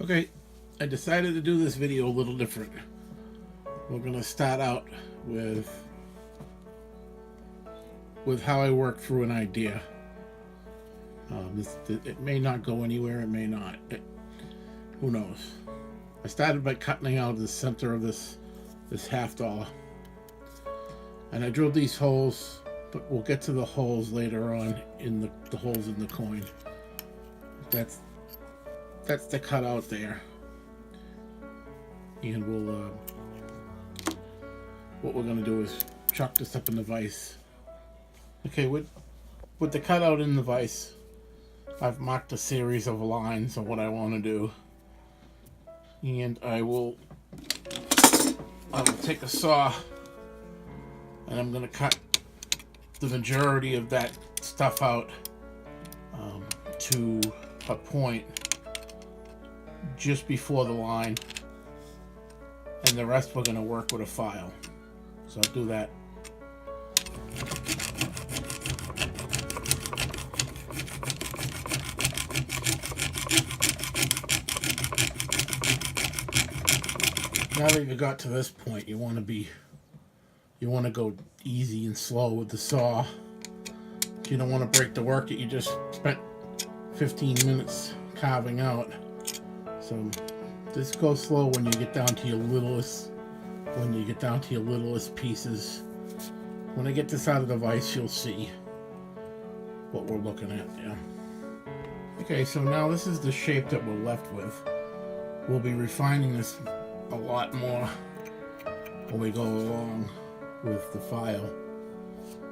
Okay, I decided to do this video a little different. We're gonna start out with how I work through an idea. It may not go anywhere, it may not. Who knows? I started by cutting out the center of this $half, and I drilled these holes, but we'll get to the holes later on in the holes in the coin. That's the cutout there, and we'll what we're gonna do is chuck this up in the vise. Okay, with the cutout in the vise, I've marked a series of lines of what I want to do, and I will take a saw and I'm gonna cut the majority of that stuff out to a point just before the line, and the rest we're gonna work with a file. So I'll do that. Now that you got to this point, you want to go easy and slow with the saw. You don't want to break the work that you just spent 15 minutes carving out. So just go slow when you get down to your littlest pieces. When I get this out of the vise, you'll see what we're looking at. Yeah. Okay, so now this is the shape that we're left with. We'll be refining this a lot more when we go along with the file,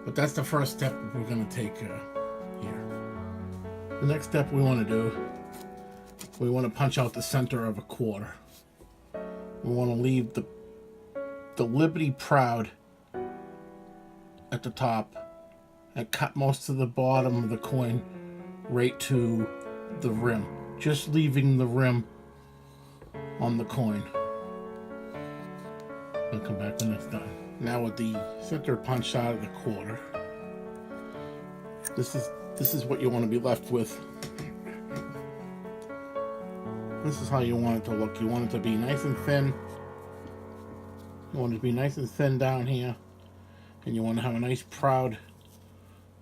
but that's the first step we're going to take here. The next step we want to do, we want to punch out the center of a quarter. We want to leave the Liberty Proud at the top and cut most of the bottom of the coin right to the rim, just leaving the rim on the coin. I'll come back when it's done. Now with the center punched out of the quarter, this is what you want to be left with. This is how you want it to look. You want it to be nice and thin. You want it to be nice and thin down here, and you want to have a nice proud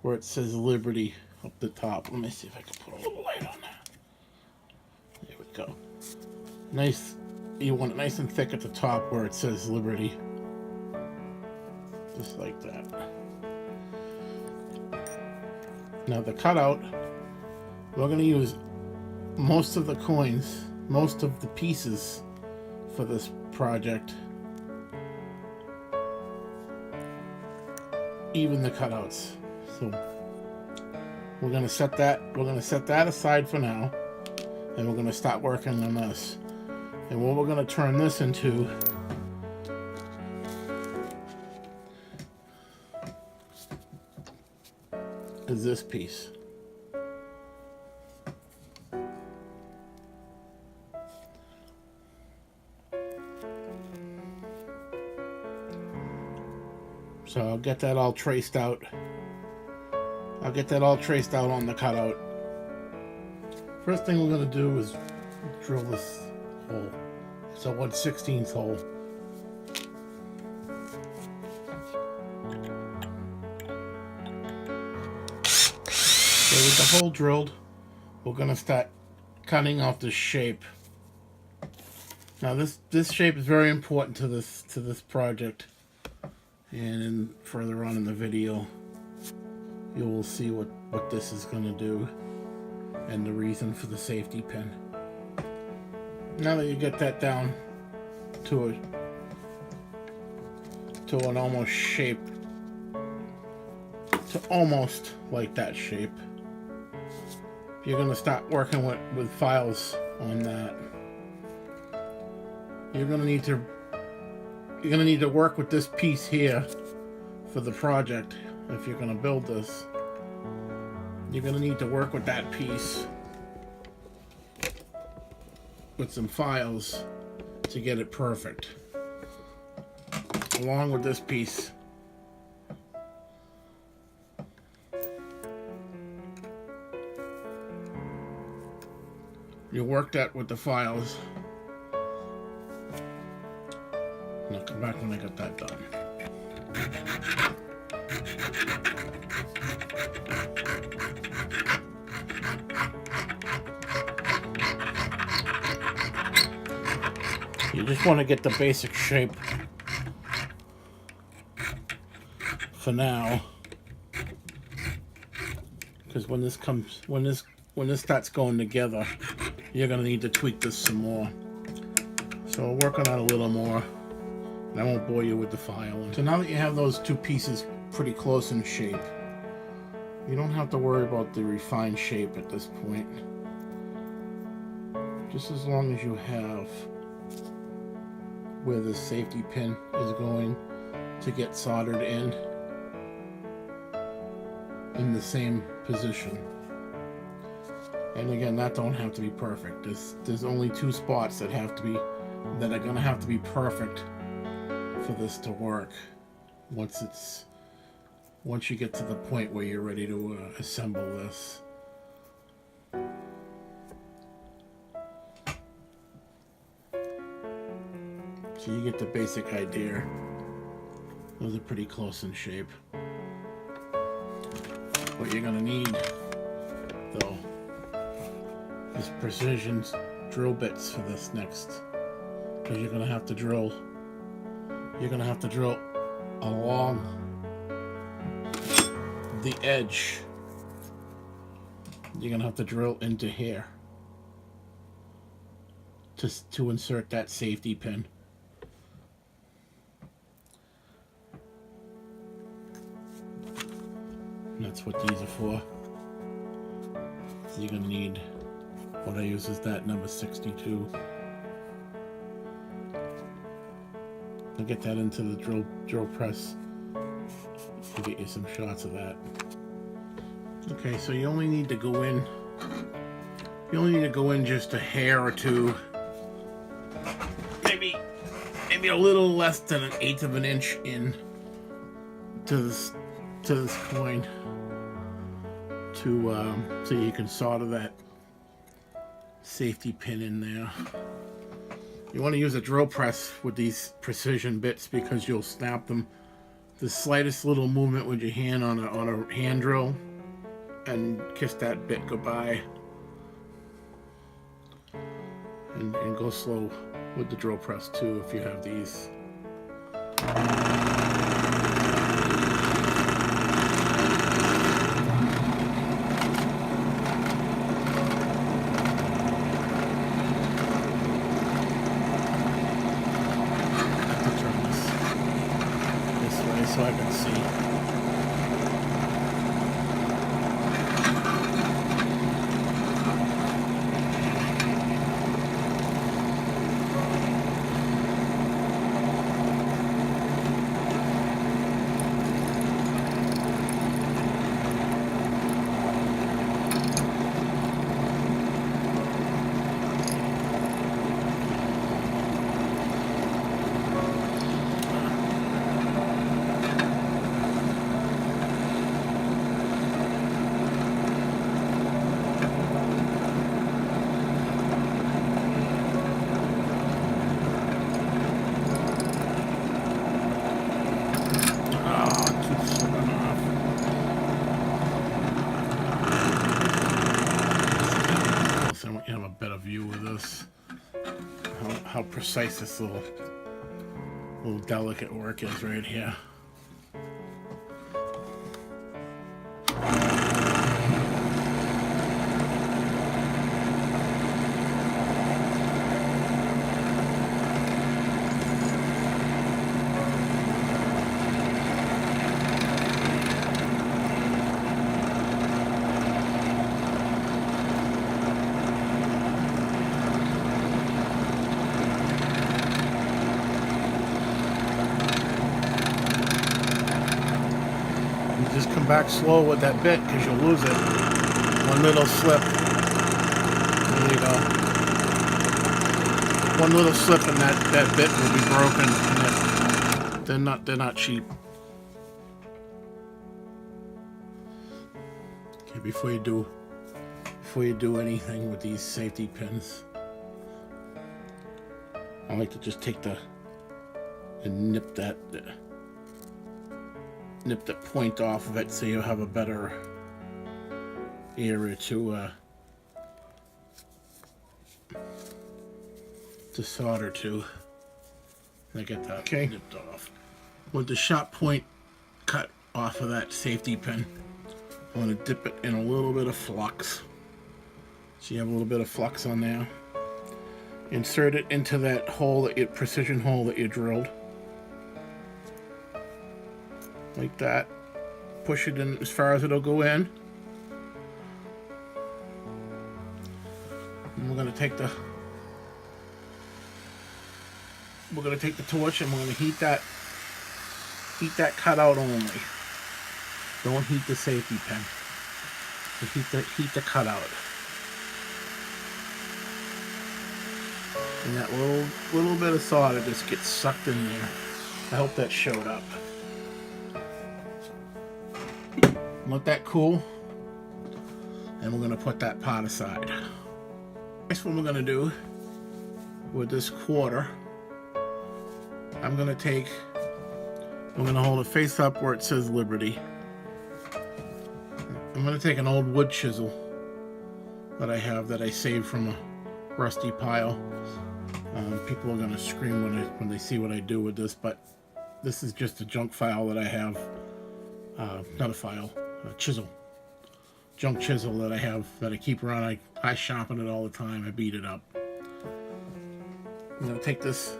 where it says Liberty up the top. Let me see if I can put a little light on that. There we go. Nice. You want it nice and thick at the top where it says Liberty. Just like that. Now the cutout, we're going to use most of the coins, most of the pieces for this project. Even the cutouts. So we're going to set that aside for now, and we're going to start working on this. And what we're going to turn this into is this piece. So I'll get that all traced out. I'll get that all traced out on the cutout. First thing we're going to do is drill this hole. It's a 1/16 hole. So with the hole drilled, we're going to start cutting out the shape. Now this shape is very important to this project, and further on in the video you will see what this is going to do and the reason for the safety pin. Now that you get that down to an almost shape, to almost like that shape, you're going to start working with files on that. You're going to need to work with this piece here for the project. If you're going to build this, you're going to need to work with that piece with some files to get it perfect, along with this piece. You work that with the files. And I'll come back when I got that done. You just want to get the basic shape for now, because when this starts going together, you're gonna need to tweak this some more. So I'll work on that a little more, and I won't bore you with the file. So now that you have those two pieces pretty close in shape, you don't have to worry about the refined shape at this point. Just as long as you have where the safety pin is going to get soldered in the same position. And again, that don't have to be perfect. There's only two spots that are gonna have to be perfect for this to work. Once you get to the point where you're ready to assemble this. So you get the basic idea. Those are pretty close in shape. What you're gonna need, though, is precision drill bits for this next, because you're gonna have to drill. You're gonna have to drill along the edge. You're gonna have to drill into here to insert that safety pin. And that's what these are for. So you're gonna need, what I use is that number 62. I'll get that into the drill press to get you some shots of that. Okay, so you only need to go in. You only need to go in just a hair or two, maybe a little less than 1/8 of an inch in to this coin, so you can solder that safety pin in there. You want to use a drill press with these precision bits because you'll snap them. The slightest little movement with your hand on a hand drill and kiss that bit goodbye. And go slow with the drill press too if you have these. So I can see. How precise this little delicate work is right here. Just come back slow with that bit because you'll lose it. One little slip. There you go. One little slip and that bit will be broken. And they're not cheap. Okay, before you before you do anything with these safety pins. I like to just take and nip the point off of it so you have a better area to solder to. I get that nipped off. With the sharp point cut off of that safety pin, I'm going to dip it in a little bit of flux. So you have a little bit of flux on there. Insert it into that hole, precision hole that you drilled. Like that. Push it in as far as it'll go in. And we're going to take the torch and we're going to heat that cutout only. Don't heat the safety pin. Heat the cutout. And that little bit of solder just gets sucked in there. I hope that showed up. Let that cool. And we're going to put that pot aside. Next one we're going to do with this quarter, I'm going to hold it face up where it says Liberty. I'm going to take an old wood chisel that I have that I saved from a rusty pile. People are going to scream when they see what I do with this, but this is just a junk file that I have. Not a file, a chisel. Junk chisel that I have that I keep around. I sharpen it all the time. I beat it up. I'm going to take this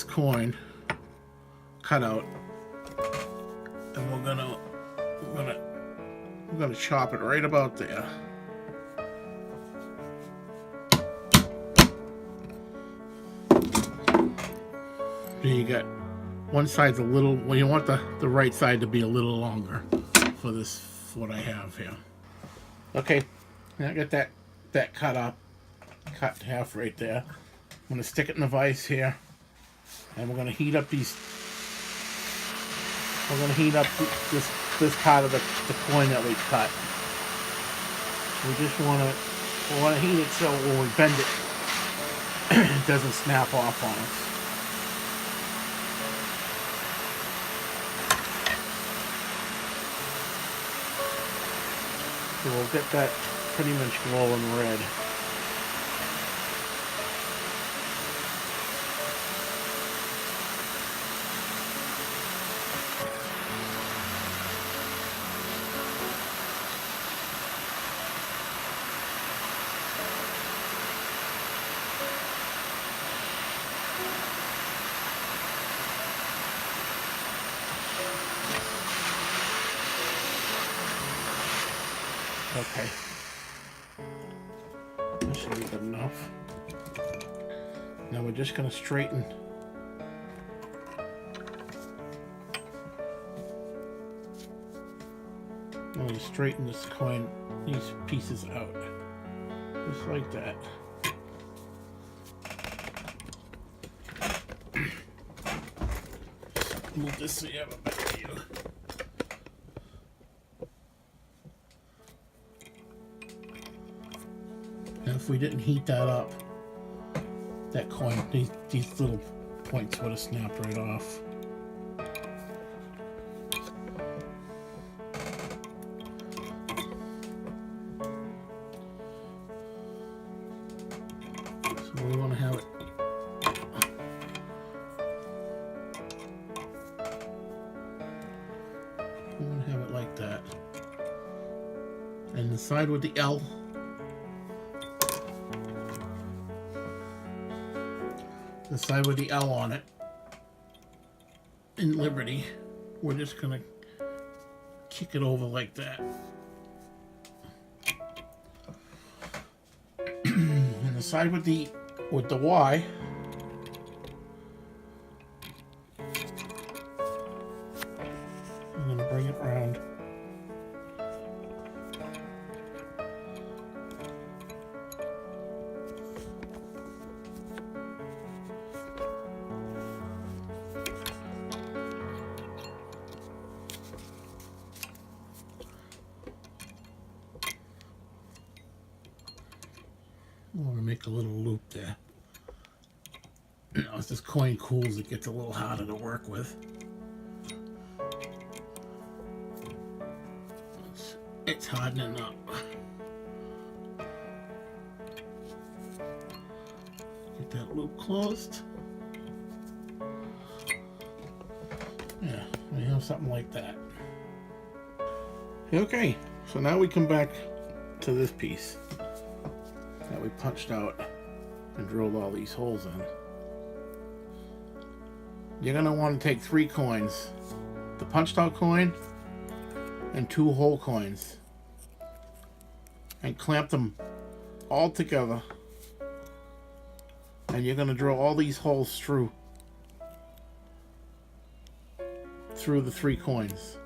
coin cutout and we're gonna chop it right about there. You got one side's a little, well, you want the right side to be a little longer for what I have here. Okay, now I got that cut in half right there. I'm gonna stick it in the vise here, and we're gonna heat up this part of the coin that we cut. We just want to heat it so when we bend it, it doesn't snap off on us. So we'll get that pretty much glowing red. Okay, that should be good enough. Now we're just going to straighten this coin, these pieces out, just like that. Move this so you have a better view. Now if we didn't heat that up, that coin, these little points would have snapped right off. So we want to have it like that. And the side with the L, on it, in Liberty, we're just gonna kick it over like that. And the side with the Y, I'm gonna bring it around. make a little loop there. As this coin cools, it gets a little harder to work with. It's hardening up. Get that loop closed. Yeah, we have something like that. Okay, so now we come back to this piece that we punched out and drilled all these holes in. You're going to want to take 3 coins, the punched out coin and 2 hole coins, and clamp them all together, and you're going to drill all these holes through the 3 coins.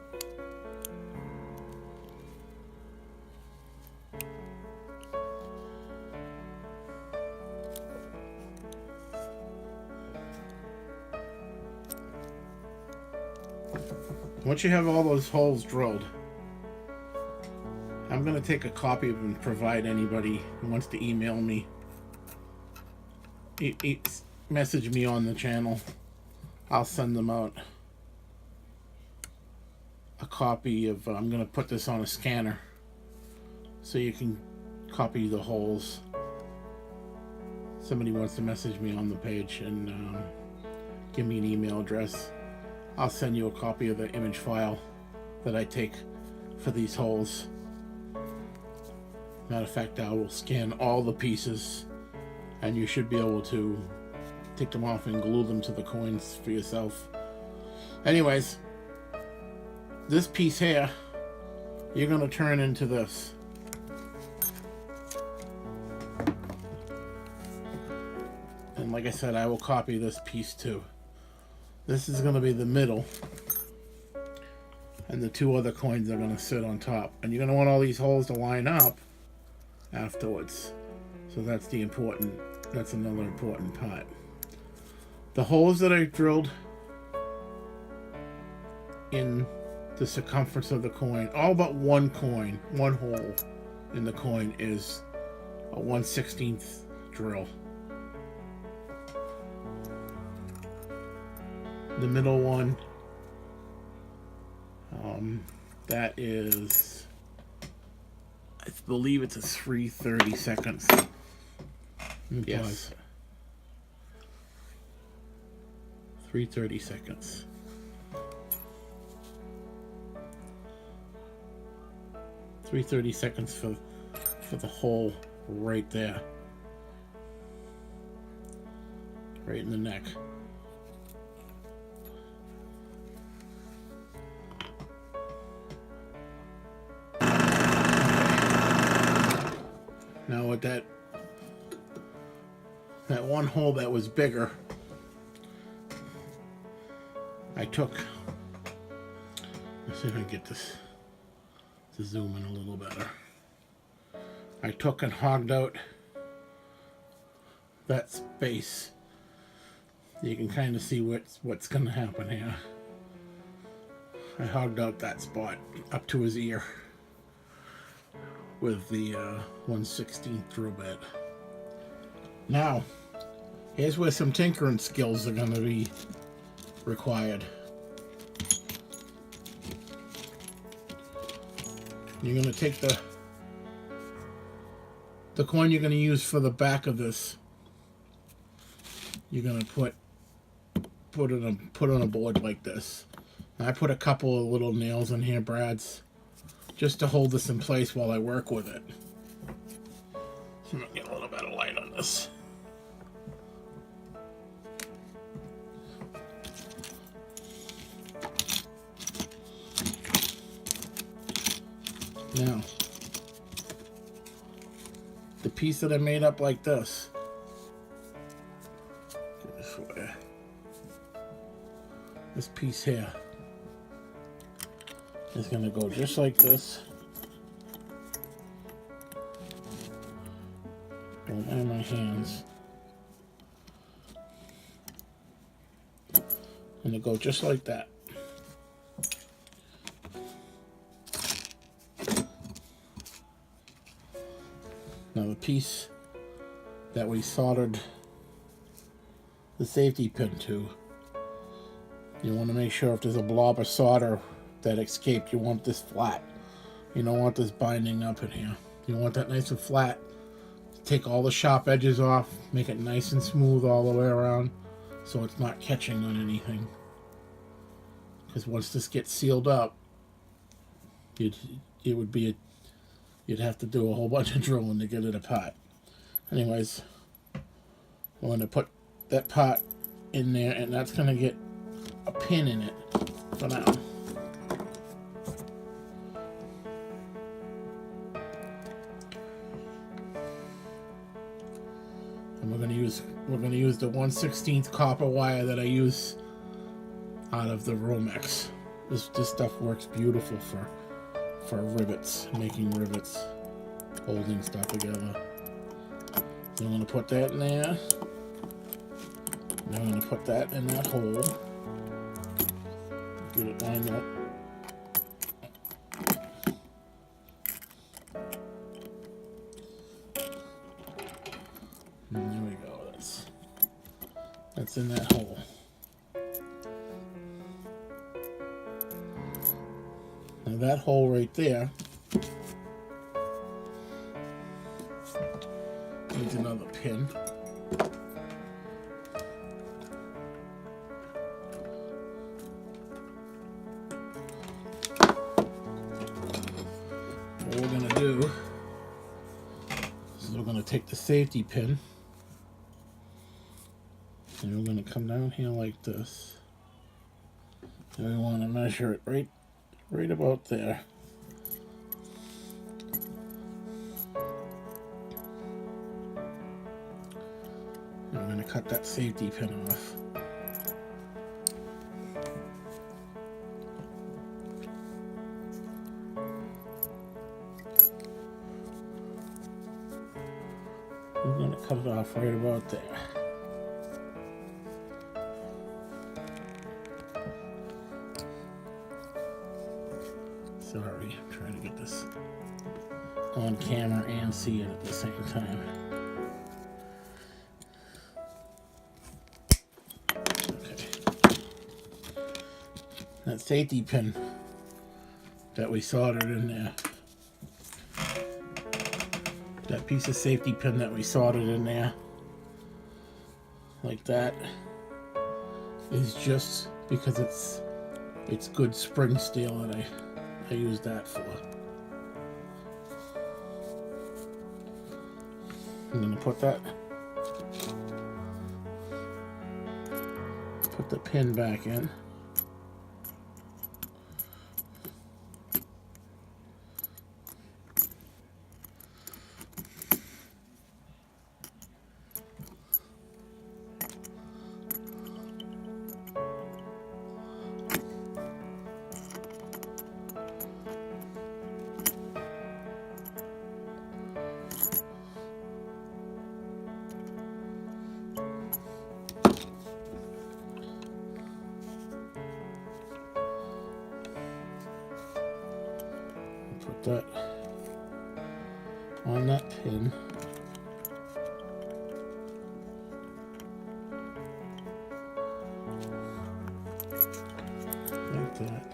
Once you have all those holes drilled, I'm going to take a copy of them and provide anybody who wants to email me. Message me on the channel. I'll send them out a copy of, I'm going to put this on a scanner so you can copy the holes. Somebody wants to message me on the page and give me an email address. I'll send you a copy of the image file that I take for these holes. Matter of fact, I will scan all the pieces and you should be able to take them off and glue them to the coins for yourself. Anyways, this piece here, you're going to turn into this. And like I said, I will copy this piece too. This is going to be the middle, and the 2 other coins are going to sit on top. And you're going to want all these holes to line up afterwards. So that's another important part. The holes that I drilled in the circumference of the coin, all but one hole in the coin is a 1/16 drill. The middle one, that is, I believe it's a 3/32. Yes. 3/32. 3/32 for the hole right there, right in the neck. Now with that one hole that was bigger, I took, let's see if I can get this to zoom in a little better. I took and hogged out that space. You can kind of see what's going to happen here. I hogged out that spot up to his ear with the 1/16 drill bit. Now, here's where some tinkering skills are going to be required. You're going to take the coin you're going to use for the back of this. You're going to put on a board like this. And I put a couple of little nails in here, brads, just to hold this in place while I work with it. So I'm going to get a little bit of light on this. Now, the piece that I made up like this, get this way. This piece here is going to go just like this. Don't have my hands. And it go just like that. Now the piece that we soldered the safety pin to. You want to make sure if there's a blob of solder that escaped, you want this flat. You don't want this binding up in here. You want that nice and flat. Take all the sharp edges off, make it nice and smooth all the way around so it's not catching on anything. Because once this gets sealed up, you'd have to do a whole bunch of drilling to get it apart. Anyways, I'm going to put that part in there, and that's going to get a pin in it for now. And we're going to use the 1/16 copper wire that I use out of the Romex. This stuff works beautiful for rivets, making rivets, holding stuff together. So I'm going to put that in there. And I'm going to put that in that hole. Get it lined up. And there we go. That's in that hole. Now that hole right there needs another pin. What we're going to do is we're going to take the safety pin and we're going to come down here like this, and we want to measure it right about there. And we're going to cut that safety pin off. We're going to cut it off right about there. Sorry, I'm trying to get this on camera and see it at the same time. Okay. That safety pin that we soldered in there, that piece of safety pin that we soldered in there, like that, is just because it's good spring steel that I use that for. I'm going to put the pin back in. Put that on that pin. Like that.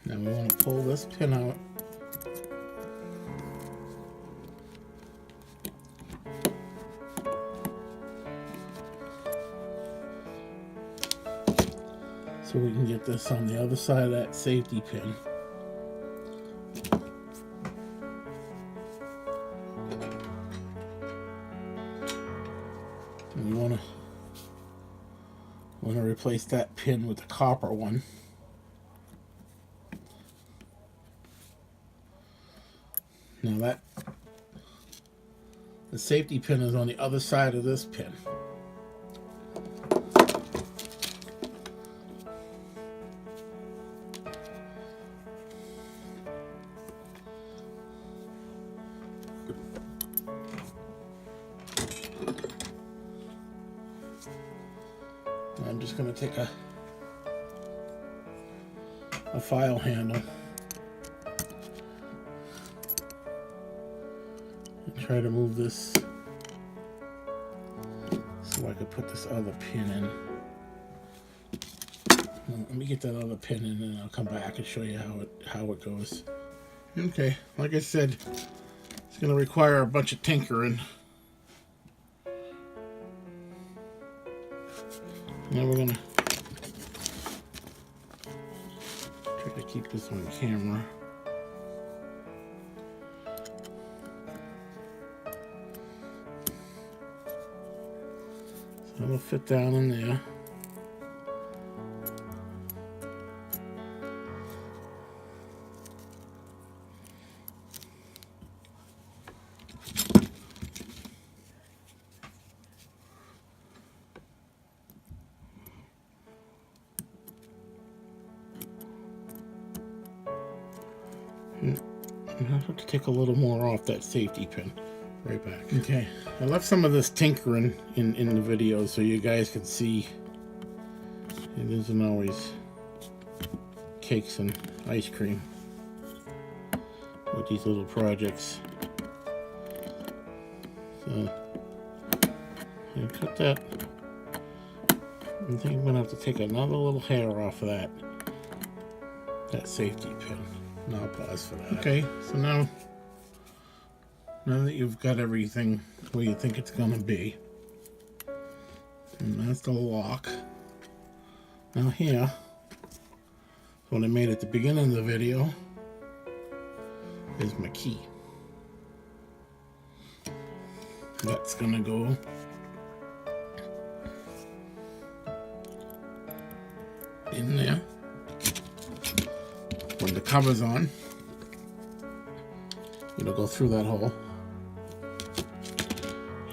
Now we want to pull this pin out. So we can get this on the other side of that safety pin. And we want to replace that pin with the copper one. Now the safety pin is on the other side of this pin. I'm just going to take a a file handle. And try to move this so I could put this other pin in. Let me get that other pin in and I'll come back and show you how it goes. Okay, like I said, it's going to require a bunch of tinkering. Now we're going to try to keep this on camera. So it'll fit down in there. I have to take a little more off that safety pin. Right back. Okay, I left some of this tinkering in the video so you guys can see it isn't always cakes and ice cream with these little projects. So I cut that. I think I'm gonna have to take another little hair off of that safety pin. And I'll pause for that. Okay, so now that you've got everything where you think it's gonna be, and that's the lock. Now here, what I made at the beginning of the video is my key. That's gonna go in there when the cover's on. It'll go through that hole,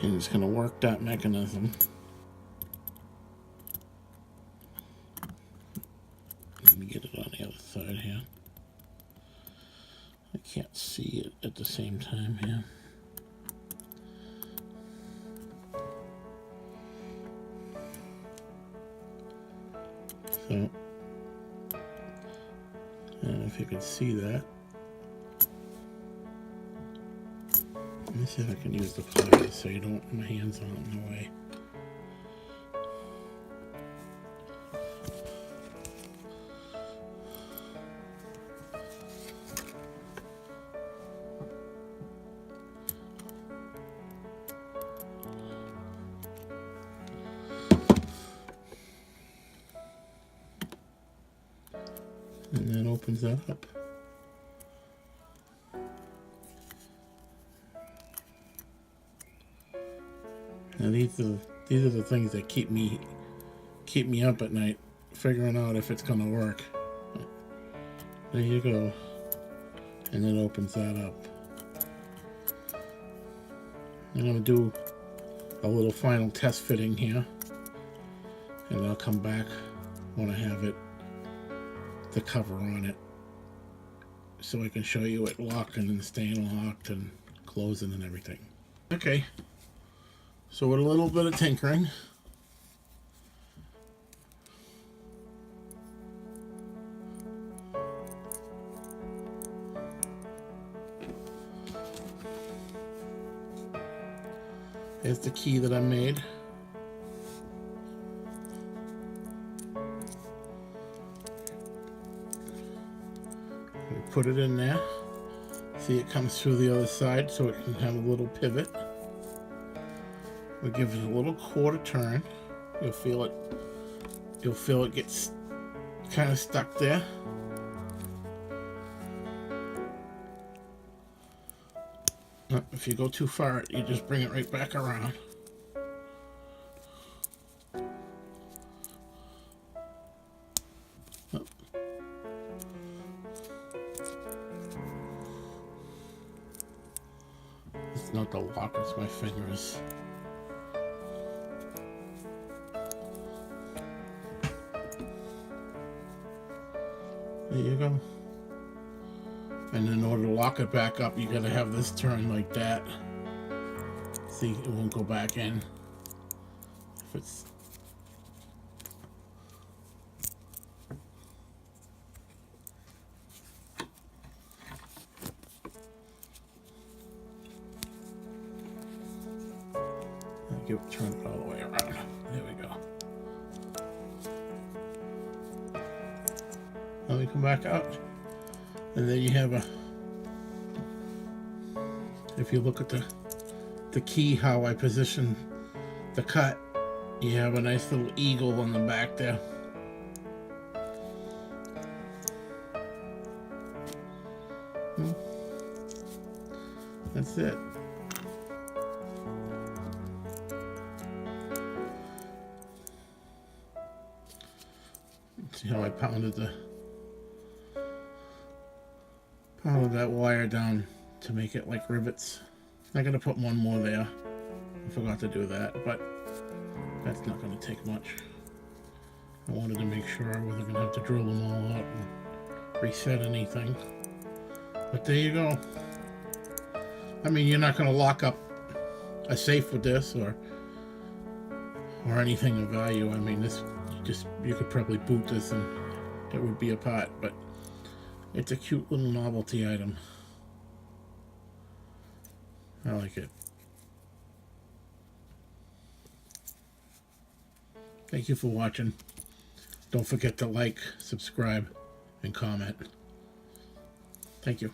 and it's going to work that mechanism. Let me get it on the other side here. I can't see it at the same time here. So, and if you can see that, let me see if I can use the pliers so you don't, my hands aren't in the way. And that opens that up. Now these are the things that keep me up at night, figuring out if it's gonna work. There you go, and it opens that up. I'm gonna do a little final test fitting here, and I'll come back when I have it, the cover on it, so I can show you it locking and staying locked and closing and everything. Okay. So with a little bit of tinkering, here's the key that I made. We put it in there. See, it comes through the other side so it can have a little pivot. We give it a little quarter turn. You'll feel it gets kind of stuck there. If you go too far, you just bring it right back around. It's not the lock, it's my fingers. There you go. And in order to lock it back up, you gotta have this turn like that. See, it won't go back in. If it's turn it all the way around. There we go. Let me come back out, and then you have a. If you look at the key, how I position the cut, you have a nice little eagle on the back there. That's it. See how I pounded that wire down to make it like rivets. I'm gonna put one more there. I forgot to do that, but that's not gonna take much. I wanted to make sure I wasn't gonna have to drill them all out and reset anything. But there you go. I mean, you're not gonna lock up a safe with this or anything of value. I mean, this you could probably boot this and it would be a pot, but it's a cute little novelty item. I like it. Thank you for watching. Don't forget to like, subscribe, and comment. Thank you.